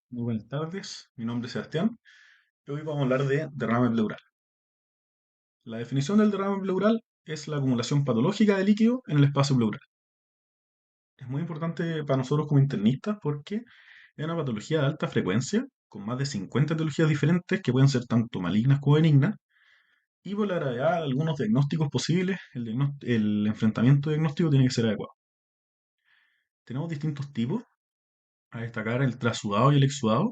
Muy buenas tardes, mi nombre es Sebastián y hoy vamos a hablar de derrame pleural. La definición del derrame pleural es la acumulación patológica de líquido en el espacio pleural. Es muy importante para nosotros como internistas porque es una patología de alta frecuencia, con más de 50 etiologías diferentes que pueden ser tanto malignas como benignas, y por la gravedad de algunos diagnósticos posibles, el enfrentamiento diagnóstico tiene que ser adecuado. Tenemos distintos tipos, a destacar el trasudado y el exudado.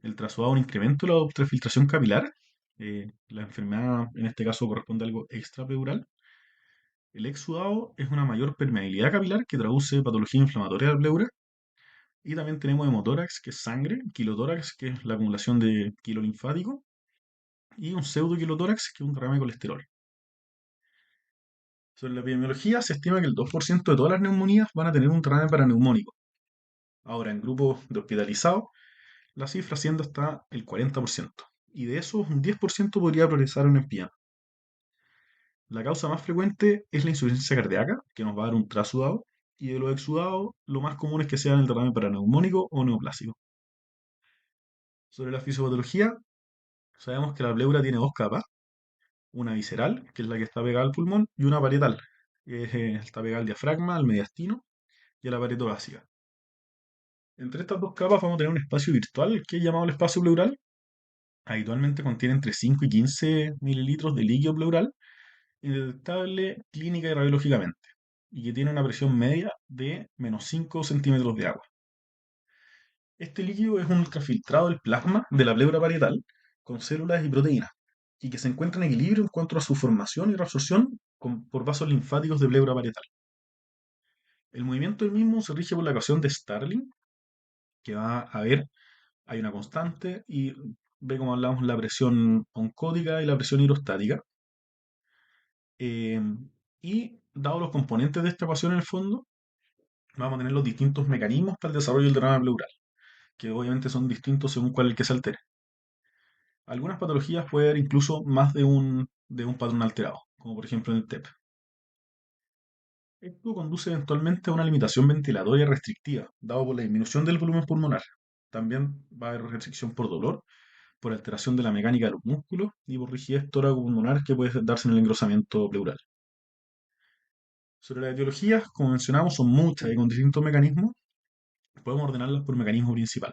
El trasudado es un incremento de la ultrafiltración capilar. La enfermedad en este caso corresponde a algo extrapleural. El exudado es una mayor permeabilidad capilar que traduce patología inflamatoria de la pleura. Y también tenemos hemotórax, que es sangre, quilotórax, que es la acumulación de quilo linfático, y un pseudoquilotórax, que es un derrame de colesterol. Sobre la epidemiología, se estima que el 2% de todas las neumonías van a tener un derrame paraneumónico. Ahora, en grupos de hospitalizados, la cifra asciende hasta el 40%. Y de esos, un 10% podría progresar a una emphysema. La causa más frecuente es la insuficiencia cardíaca, que nos va a dar un trasudado, y de los exudados, lo más común es que sean el derrame paraneumónico o neoplásico. Sobre la fisiopatología, sabemos que la pleura tiene dos capas, una visceral, que es la que está pegada al pulmón, y una parietal, que está pegada al diafragma, al mediastino y a la pared torácica. Entre estas dos capas vamos a tener un espacio virtual que es llamado el espacio pleural. Habitualmente contiene entre 5 y 15 mililitros de líquido pleural, indetectable clínica y radiológicamente, y que tiene una presión media de menos 5 centímetros de agua. Este líquido es un ultrafiltrado del plasma de la pleura parietal con células y proteínas, y que se encuentra en equilibrio en cuanto a su formación y reabsorción por vasos linfáticos de pleura parietal. El movimiento del mismo se rige por la ecuación de Starling, que va a ver, hay una constante, y ve como hablamos la presión oncótica y la presión hidrostática. Eh, y dado los componentes de esta ecuación en el fondo, vamos a tener los distintos mecanismos para el desarrollo del derrame pleural, que obviamente son distintos según cuál es el que se altere. Algunas patologías pueden haber incluso más de un patrón alterado, como por ejemplo en el TEP. Esto conduce eventualmente a una limitación ventilatoria restrictiva, dado por la disminución del volumen pulmonar. También va a haber restricción por dolor, por alteración de la mecánica de los músculos y por rigidez tóraco-pulmonar que puede darse en el engrosamiento pleural. Sobre las etiologías, como mencionamos, son muchas y con distintos mecanismos. Podemos ordenarlas por mecanismo principal.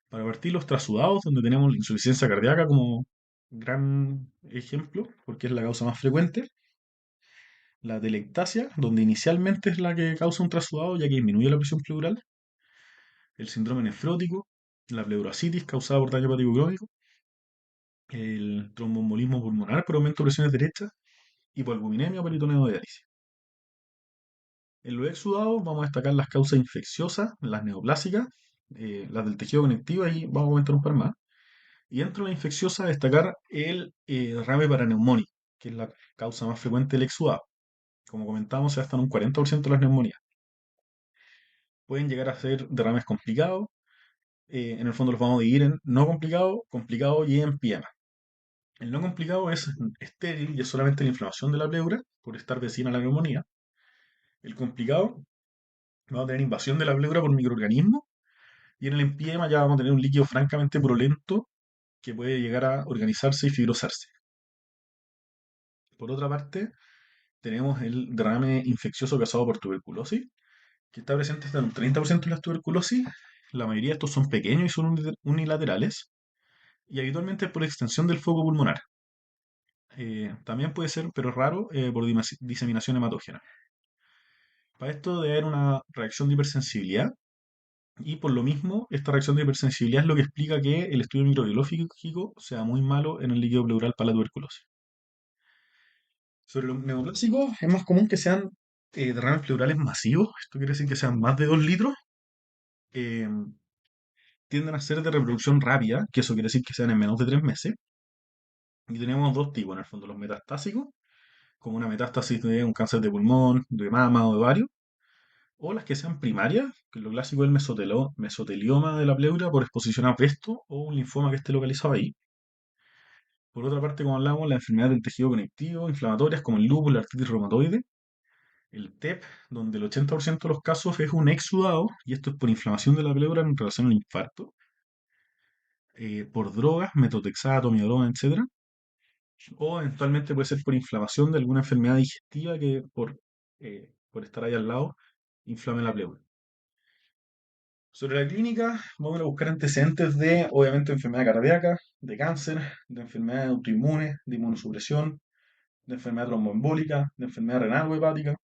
Para partir los trasudados, donde tenemos la insuficiencia cardíaca como gran ejemplo, porque es la causa más frecuente. La telectasia, donde inicialmente es la que causa un trasudado, ya que disminuye la presión pleural. El síndrome nefrótico, la pleurasitis causada por daño hepático crónico. El tromboembolismo pulmonar por aumento de presiones derechas. Hipoalbuminemia o peritoneo de diálisis. En los exudados vamos a destacar las causas infecciosas, las neoplásicas, las del tejido conectivo, y vamos a comentar un par más. Y dentro de la infecciosa destacar el derrame paraneumónico, que es la causa más frecuente del exudado. Como comentamos, se hasta en un 40% de las neumonías. Pueden llegar a ser derrames complicados. En el fondo los vamos a dividir en no complicado, complicado y empiema. El no complicado es estéril y es solamente la inflamación de la pleura por estar vecina a la neumonía. El complicado, vamos a tener invasión de la pleura por microorganismos. Y en el empiema ya vamos a tener un líquido francamente purulento que puede llegar a organizarse y fibrosarse. Por otra parte, tenemos el derrame infeccioso causado por tuberculosis, que está presente hasta en un 30% de las tuberculosis. La mayoría de estos son pequeños y son unilaterales, y habitualmente es por extensión del foco pulmonar. También puede ser, pero es raro, por diseminación hematógena. Para esto debe haber una reacción de hipersensibilidad, y por lo mismo, esta reacción de hipersensibilidad es lo que explica que el estudio microbiológico sea muy malo en el líquido pleural para la tuberculosis. Sobre los neoplásicos, es más común que sean derrames pleurales masivos. Esto quiere decir que sean más de 2 litros. eh, Tienden a ser de reproducción rápida, que eso quiere decir que sean en menos de 3 meses. Y tenemos dos tipos, en el fondo, los metastásicos, como una metástasis de un cáncer de pulmón, de mama o de ovario, o las que sean primarias, que lo clásico es el mesotelioma de la pleura por exposición a asbesto o un linfoma que esté localizado ahí. Por otra parte, como hablamos, las enfermedades del tejido conectivo, inflamatorias como el lupus, la artritis reumatoide, el TEP, donde el 80% de los casos es un exudado, y esto es por inflamación de la pleura en relación al infarto. por drogas, metotrexato, miodona, etcétera, o eventualmente puede ser por inflamación de alguna enfermedad digestiva que por estar ahí al lado inflame la pleura. Sobre la clínica, vamos a buscar antecedentes de, obviamente, enfermedad cardíaca, de cáncer, de enfermedades autoinmunes, de inmunosupresión, de enfermedad tromboembólica, de enfermedad renal o hepática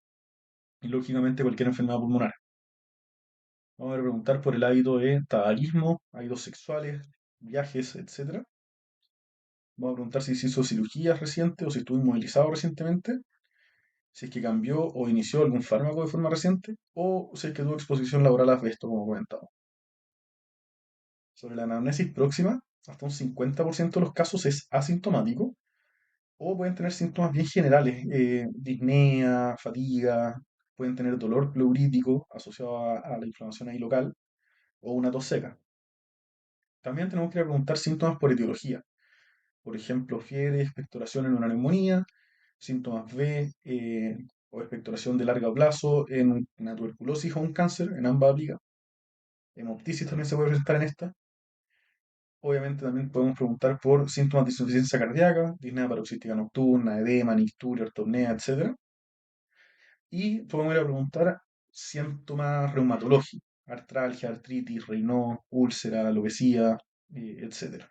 y, lógicamente, cualquier enfermedad pulmonar. Vamos a preguntar por el hábito de tabaquismo, hábitos sexuales, viajes, etcétera. Vamos a preguntar si se hizo cirugías recientes o si estuvo inmovilizado recientemente, si es que cambió o inició algún fármaco de forma reciente o si es que tuvo exposición laboral a esto, como comentaba. Sobre la anamnesis próxima, hasta un 50% de los casos es asintomático o pueden tener síntomas bien generales, disnea, fatiga, pueden tener dolor pleurítico asociado a la inflamación ahí local o una tos seca. También tenemos que preguntar síntomas por etiología, por ejemplo, fiebre, expectoración en una neumonía, síntomas B o expectoración de largo plazo en una tuberculosis o un cáncer, en ambas aplica. Hemoptisis también se puede presentar en esta. Obviamente también podemos preguntar por síntomas de insuficiencia cardíaca, disnea paroxística nocturna, edema, nicturia, ortopnea, etc. Y podemos ir a preguntar síntomas reumatológicos, artralgia, artritis, Raynaud, úlcera, alopecia, etc.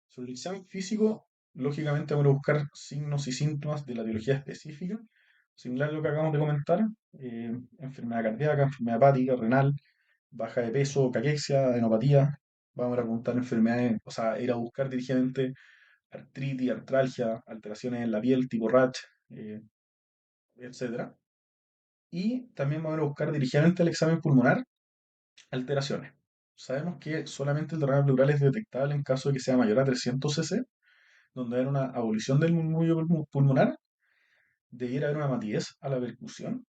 Sobre el examen físico, lógicamente vamos a buscar signos y síntomas de la etiología específica, similar a lo que acabamos de comentar, enfermedad cardíaca, enfermedad hepática, renal, baja de peso, caquexia, enopatía. Vamos a preguntar enfermedades, o sea, ir a buscar dirigidamente artritis, artralgia, alteraciones en la piel tipo RAT, eh, etcétera. Y también vamos a buscar dirigidamente el examen pulmonar alteraciones. Sabemos que solamente el derrame pleural es detectable en caso de que sea mayor a 300 cc, donde hay una abolición del murmullo pulmonar, debiera haber una matidez a la percusión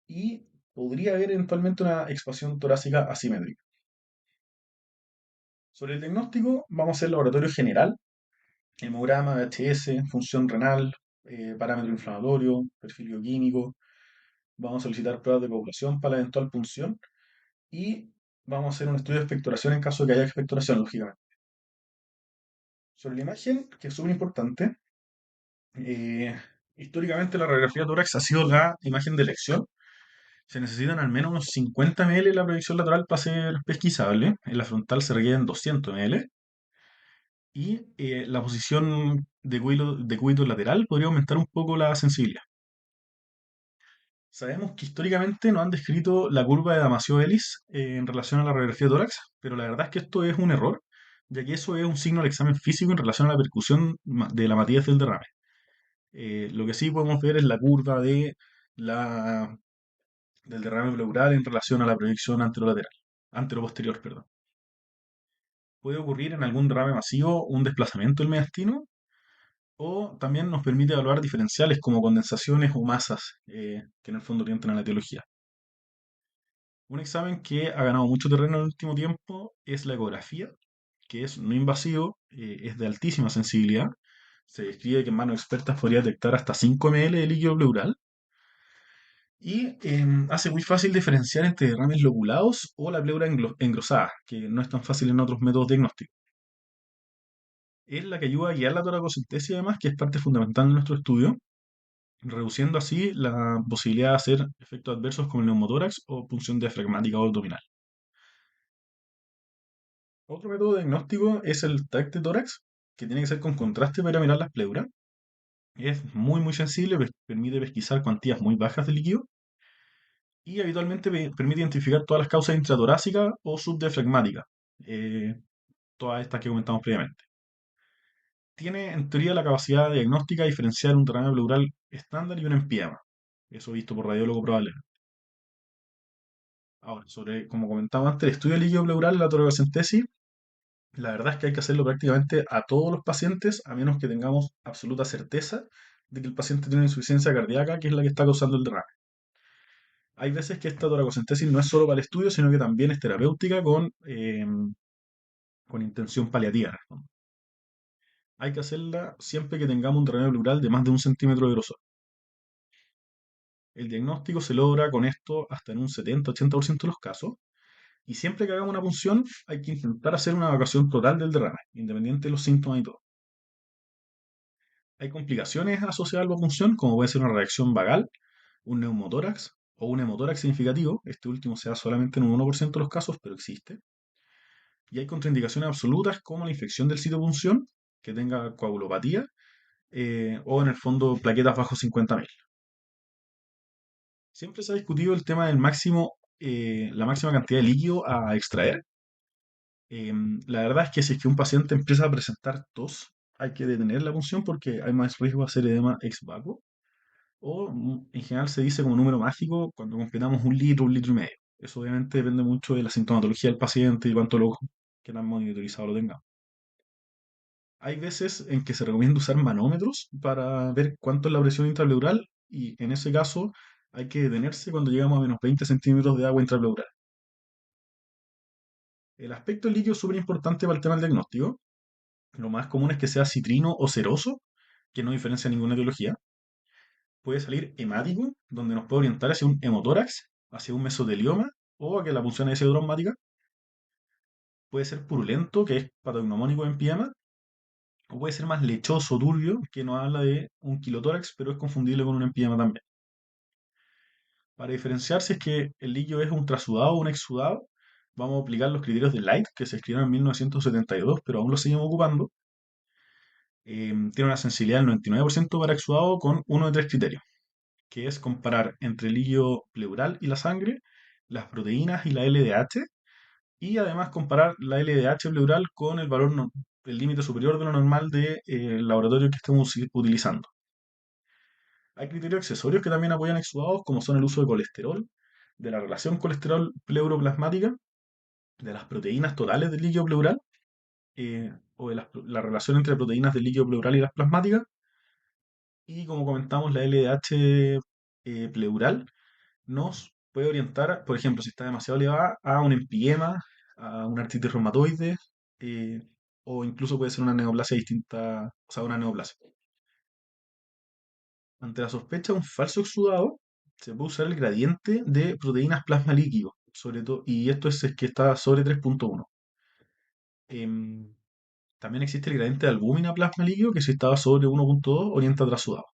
y podría haber eventualmente una expansión torácica asimétrica. Sobre el diagnóstico, vamos a hacer laboratorio general, hemograma, VHS, función renal, parámetro inflamatorio, perfil bioquímico. Vamos a solicitar pruebas de coagulación para la eventual punción y vamos a hacer un estudio de expectoración en caso de que haya expectoración, lógicamente. Sobre la imagen, que es súper importante, eh, históricamente la radiografía tórax ha sido la imagen de elección. Se necesitan al menos unos 50 ml en la proyección lateral para ser pesquisable. En la frontal se requieren 200 ml. Y la posición de cúbito lateral podría aumentar un poco la sensibilidad. Sabemos que históricamente nos han descrito la curva de Damasio-Ellis en relación a la radiografía de tórax, pero la verdad es que esto es un error, ya que eso es un signo del examen físico en relación a la percusión de la matidez del derrame. Lo que sí podemos ver es la curva la, del derrame pleural en relación a la proyección anterolateral, anteroposterior, perdón. Puede ocurrir en algún derrame masivo un desplazamiento del mediastino o también nos permite evaluar diferenciales como condensaciones o masas que en el fondo orientan a la etiología. Un examen que ha ganado mucho terreno en el último tiempo es la ecografía, que es no invasivo, es de altísima sensibilidad. Se describe que en manos expertas podría detectar hasta 5 ml de líquido pleural y hace muy fácil diferenciar entre derrames lobulados o la pleura engrosada, que no es tan fácil en otros métodos diagnósticos. Es la que ayuda a guiar la toracocentesis, además, que es parte fundamental de nuestro estudio, reduciendo así la posibilidad de hacer efectos adversos como el neumotórax o punción diafragmática o abdominal. Otro método diagnóstico es el TAC de tórax, que tiene que ser con contraste para mirar las pleuras. Es muy sensible, permite pesquisar cuantías muy bajas de líquido y habitualmente permite identificar todas las causas intratorácicas o subdiafragmáticas, eh, todas estas que comentamos previamente. Tiene en teoría la capacidad diagnóstica de diferenciar un derrame pleural estándar y un empiema. Eso visto por radiólogo probablemente. Ahora, como comentaba antes, el estudio de líquido pleural, la toracocentesis, la verdad es que hay que hacerlo prácticamente a todos los pacientes, a menos que tengamos absoluta certeza de que el paciente tiene una insuficiencia cardíaca, que es la que está causando el derrame. Hay veces que esta toracocentesis no es solo para el estudio, sino que también es terapéutica con intención paliativa. Hay que hacerla siempre que tengamos un derrame pleural de más de 1 centímetro de grosor. El diagnóstico se logra con esto hasta en un 70-80% de los casos, Y siempre que hagamos una punción, hay que intentar hacer una evacuación total del derrame, independiente de los síntomas y todo. Hay complicaciones asociadas a la punción, como puede ser una reacción vagal, un neumotórax o un hemotórax significativo. Este último se da solamente en un 1% de los casos, pero existe. Y hay contraindicaciones absolutas como la infección del sitio de punción, que tenga coagulopatía, o en el fondo plaquetas bajo 50.000. Siempre se ha discutido el tema del máximo, la máxima cantidad de líquido a extraer. La verdad es que si es que un paciente empieza a presentar tos, hay que detener la punción porque hay más riesgo de hacer edema ex vacuo. O en general se dice como número mágico cuando completamos un litro y medio. Eso obviamente depende mucho de la sintomatología del paciente y cuánto lo, qué tan monitorizado lo tenga. Hay veces en que se recomienda usar manómetros para ver cuánto es la presión intrapleural y en ese caso hay que detenerse cuando llegamos a menos 20 centímetros de agua intrapleural. El aspecto del líquido es súper importante para el tema del diagnóstico. Lo más común es que sea citrino o ceroso, que no diferencia ninguna etiología. Puede salir hemático, donde nos puede orientar hacia un hemotórax, hacia un mesotelioma o a que la punción es pseudotraumática. Puede ser purulento, que es patognomónico de empiema, o puede ser más lechoso, turbio, que nos habla de un quilotórax, pero es confundible con un empiema también. Para diferenciar si es que el líquido es un trasudado o un exudado, vamos a aplicar los criterios de Light, que se escribieron en 1972, pero aún los seguimos ocupando. Tiene una sensibilidad del 99% para exudado con uno de tres criterios, que es comparar entre el líquido pleural y la sangre, las proteínas y la LDH, y además comparar la LDH pleural con el valor, el límite superior de lo normal del laboratorio que estemos utilizando. Hay criterios accesorios que también apoyan exudados, como son el uso de colesterol, de la relación colesterol pleuroplasmática, de las proteínas totales del líquido pleural, o de la relación entre proteínas del líquido pleural y las plasmáticas, y como comentamos, la LDH pleural nos puede orientar, por ejemplo, si está demasiado elevada, a un empiema, a una artritis reumatoide, eh, o incluso puede ser una neoplasia distinta, o sea, una neoplasia. Ante la sospecha de un falso exudado, se puede usar el gradiente de proteínas plasma líquido, sobre todo, y esto es que está sobre 3.1. Em, También existe el gradiente de albúmina plasma líquido, que si estaba sobre 1.2 orienta a trasudado.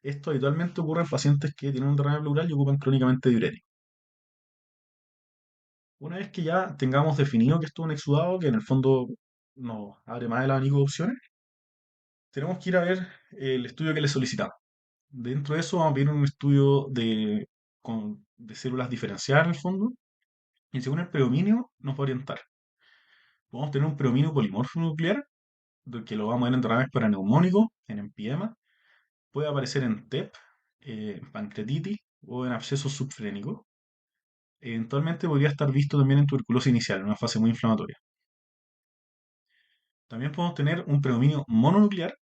Esto habitualmente ocurre en pacientes que tienen un derrame pleural y ocupan crónicamente diurético. Una vez que ya tengamos definido que esto es un exudado, que en el fondo nos abre más el abanico de opciones, tenemos que ir a ver el estudio que le solicitamos. Dentro de eso vamos a pedir un estudio de células diferenciadas en el fondo, y según el predominio nos va a orientar. Podemos tener un predominio polimorfo nuclear, que lo vamos a ver en derrames paraneumónicos, en empiema, puede aparecer en TEP, pancreatitis o en abscesos subfrénicos. Eventualmente podría estar visto también en tuberculosis inicial, en una fase muy inflamatoria. También podemos tener un predominio mononuclear,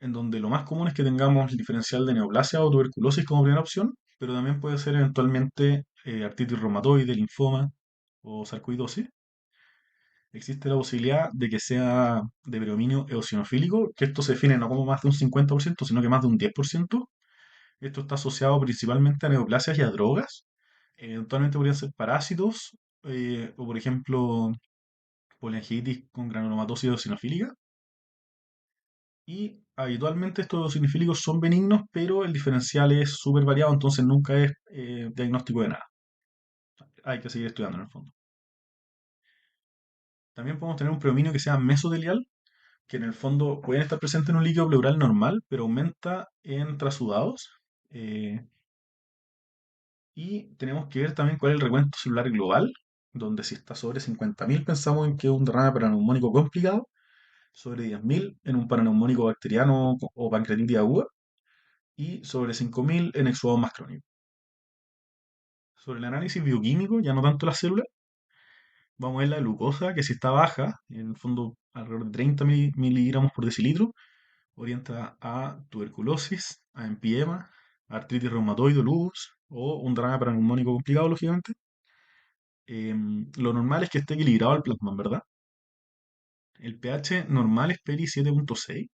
en donde lo más común es que tengamos el diferencial de neoplasia o tuberculosis como primera opción, pero también puede ser eventualmente artritis reumatoide, linfoma o sarcoidosis. Existe la posibilidad de que sea de predominio eosinofílico, que esto se define no como más de un 50%, sino que más de un 10%. Esto está asociado principalmente a neoplasias y a drogas. Eventualmente podrían ser parásitos, o por ejemplo poliangiitis con granulomatosis eosinofílica. Y habitualmente estos eosinofílicos son benignos, pero el diferencial es súper variado, entonces nunca es diagnóstico de nada. Hay que seguir estudiando en el fondo. También podemos tener un predominio que sea mesotelial, que en el fondo pueden estar presentes en un líquido pleural normal, pero aumenta en trasudados. eh, y tenemos que ver también cuál es el recuento celular global, donde si está sobre 50.000 pensamos en que es un derrame paraneumónico complicado, sobre 10.000 en un paraneumónico bacteriano o pancreatitis aguda, y sobre 5.000 en exudado más crónico. Sobre el análisis bioquímico, ya no tanto las células, vamos a ver la glucosa, que si está baja, en el fondo alrededor de 30 miligramos por decilitro, orienta a tuberculosis, a empiema, a artritis reumatoide, lupus o un derrame paraneumónico complicado, lógicamente. Lo normal es que esté equilibrado el plasma, ¿verdad? El pH normal es Peri 7.6.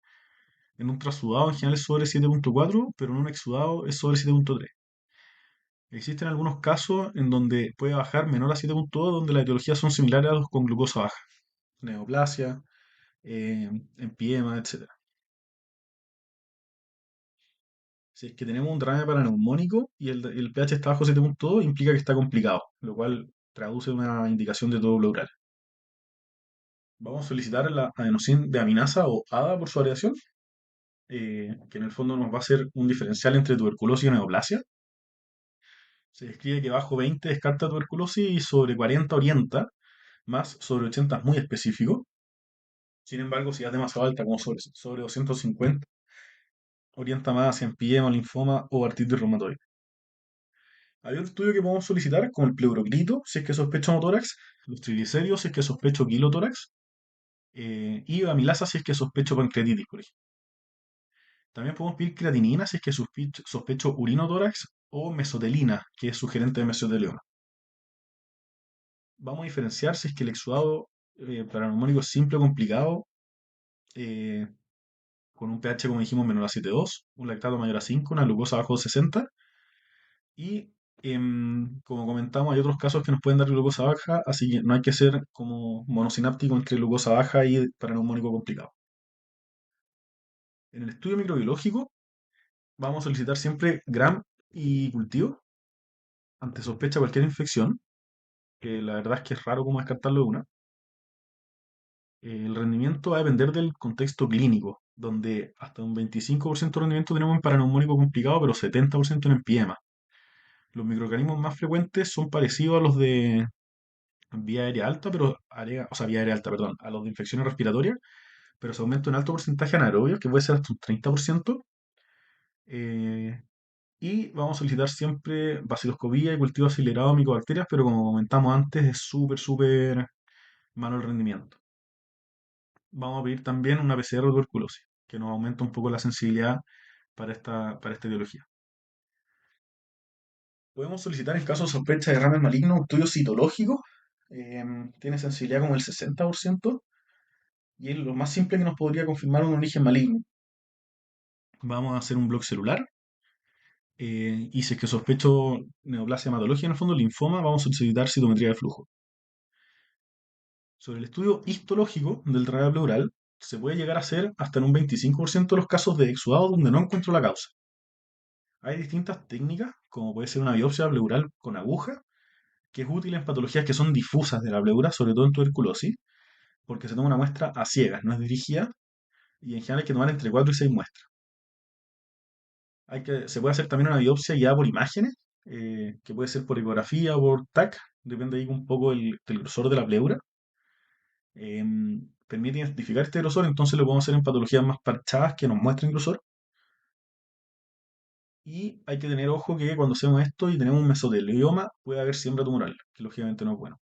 En un trasudado en general es sobre 7.4, pero en un exudado es sobre 7.3. Existen algunos casos en donde puede bajar menor a 7,2, donde las etiologías son similares a los con glucosa baja. Neoplasia, empiema, etcétera. Si es que tenemos un derrame paraneumónico y el pH está bajo 7,2, implica que está complicado, lo cual traduce una indicación de todo pleural. Vamos a solicitar la adenosín de aminasa o ADA por su variación, que en el fondo nos va a hacer un diferencial entre tuberculosis y neoplasia. Se describe que bajo 20 descarta tuberculosis y sobre 40 orienta, más sobre 80 es muy específico. Sin embargo, si ya es demasiado alta, como sobre 250, orienta más hacia empiema, linfoma o artritis reumatoide. Hay otro estudio que podemos solicitar, como el pleurocrito, si es que sospecho motórax, los triglicéridos, si es que sospecho kilotórax, y amilasa, si es que sospecho pancreatitis, por ejemplo. También podemos pedir creatinina, si es que sospecho urinotórax, o mesotelina, que es sugerente de mesotelioma. Vamos a diferenciar si es que el exudado paraneumónico es simple o complicado, eh, con un pH, como dijimos, menor a 7,2, un lactato mayor a 5, una glucosa bajo de 60, y como comentamos, hay otros casos que nos pueden dar glucosa baja, así que no hay que ser como monosináptico entre glucosa baja y paraneumónico complicado. En el estudio microbiológico vamos a solicitar siempre gram y cultivo ante sospecha de cualquier infección, que la verdad es que es raro como descartarlo de una. El rendimiento va a depender del contexto clínico, donde hasta un 25% de rendimiento tenemos en paraneumónico complicado, pero 70% en empiema. Los microorganismos más frecuentes son parecidos a los de vía aérea alta, pero o sea, vía aérea alta, perdón, a los de infecciones respiratorias, pero se aumenta un alto porcentaje anaerobios, que puede ser hasta un 30%. eh, y vamos a solicitar siempre baciloscopía y cultivo acelerado de micobacterias, pero como comentamos antes, es súper malo el rendimiento. Vamos a pedir también una PCR de tuberculosis, que nos aumenta un poco la sensibilidad para esta etiología. Podemos solicitar en caso de sospecha de derrames malignos un estudio citológico. Tiene sensibilidad como el 60%, y es lo más simple que nos podría confirmar un origen maligno. Vamos a hacer un blog celular, y si es que sospecho neoplasia hematológica, en el fondo linfoma, vamos a solicitar citometría de flujo. Sobre el estudio histológico del derrame pleural, se puede llegar a hacer hasta en un 25% de los casos de exudado donde no encuentro la causa. Hay distintas técnicas, como puede ser una biopsia pleural con aguja, que es útil en patologías que son difusas de la pleura, sobre todo en tuberculosis, porque se toma una muestra a ciegas, no es dirigida, y en general hay que tomar entre 4 y 6 muestras. Se puede hacer también una biopsia guiada por imágenes, que puede ser por ecografía o por TAC, depende ahí un poco del grosor de la pleura. Permite identificar este grosor, entonces lo podemos hacer en patologías más parchadas que nos muestren grosor. Y hay que tener ojo que cuando hacemos esto y tenemos un mesotelioma, puede haber siembra tumoral, que lógicamente no es bueno.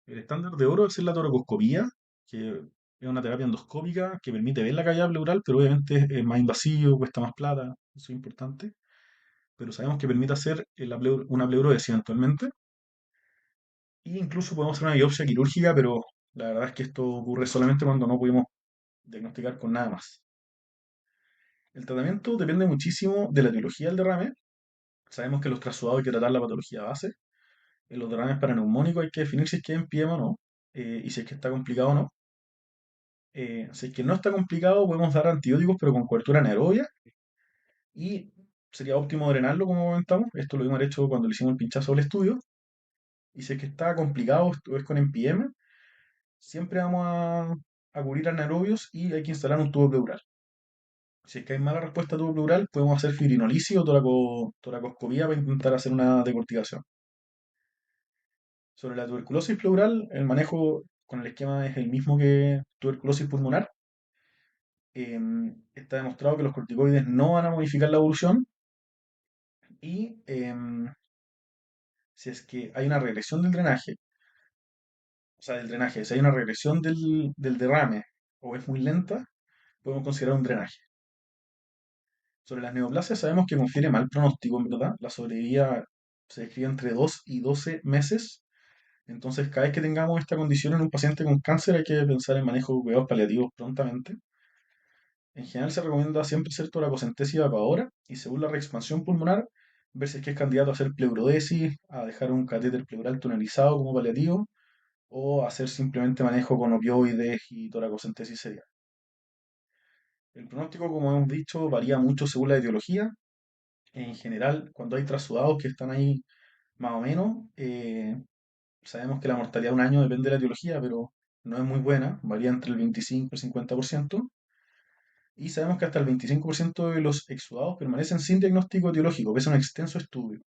El estándar de oro es la toracoscopía, que es una terapia endoscópica que permite ver la cavidad pleural, pero obviamente es más invasivo, cuesta más plata, eso es importante. Pero sabemos que permite hacer una pleurodesia eventualmente. E incluso podemos hacer una biopsia quirúrgica, pero la verdad es que esto ocurre solamente cuando no pudimos diagnosticar con nada más. El tratamiento depende muchísimo de la etiología del derrame. Sabemos que en los trasudados hay que tratar la patología base. En los derrames paraneumónicos hay que definir si es que es empiema o no, y si es que está complicado o no. Si es que no está complicado, podemos dar antibióticos, pero con cobertura anaerobia, y sería óptimo drenarlo, como comentamos. Esto lo hemos hecho cuando le hicimos el pinchazo al estudio. Y si es que está complicado o es con empiema, siempre vamos a cubrir anaerobios y hay que instalar un tubo pleural. Si es que hay mala respuesta a tubo pleural, podemos hacer fibrinolisis o toracoscopía para intentar hacer una decorticación. Sobre la tuberculosis pleural, el manejo con el esquema es el mismo que tuberculosis pulmonar. Está demostrado que los corticoides no van a modificar la evolución, y si es que hay una regresión del drenaje, o sea, del drenaje, si hay una regresión del derrame o es muy lenta, podemos considerar un drenaje. Sobre las neoplasias sabemos que confiere mal pronóstico, en verdad. La sobrevida se describe entre 2 y 12 meses. Entonces, cada vez que tengamos esta condición en un paciente con cáncer, hay que pensar en manejo de cuidados paliativos prontamente. En general se recomienda siempre hacer toracocentesis evacuadora, y según la reexpansión pulmonar ver si es que es candidato a hacer pleurodesis, a dejar un catéter pleural tonalizado como paliativo, o hacer simplemente manejo con opioides y toracocentesis serial. El pronóstico, como hemos dicho, varía mucho según la etiología. En general, cuando hay trasudados que están ahí más o menos, sabemos que la mortalidad de un año depende de la etiología, pero no es muy buena, varía entre el 25 y el 50%. Y sabemos que hasta el 25% de los exudados permanecen sin diagnóstico etiológico, pese a un extenso estudio.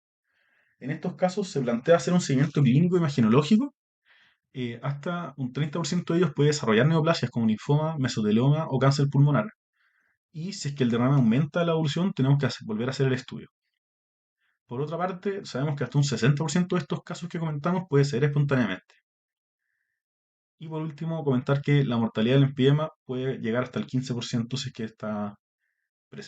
En estos casos se plantea hacer un seguimiento clínico imagenológico. Hasta un 30% de ellos puede desarrollar neoplasias como linfoma, mesotelioma o cáncer pulmonar. Y si es que el derrame aumenta la evolución, tenemos que volver a hacer el estudio. Por otra parte, sabemos que hasta un 60% de estos casos que comentamos puede ser espontáneamente. Y por último, comentar que la mortalidad del empiema puede llegar hasta el 15% si es que está presente.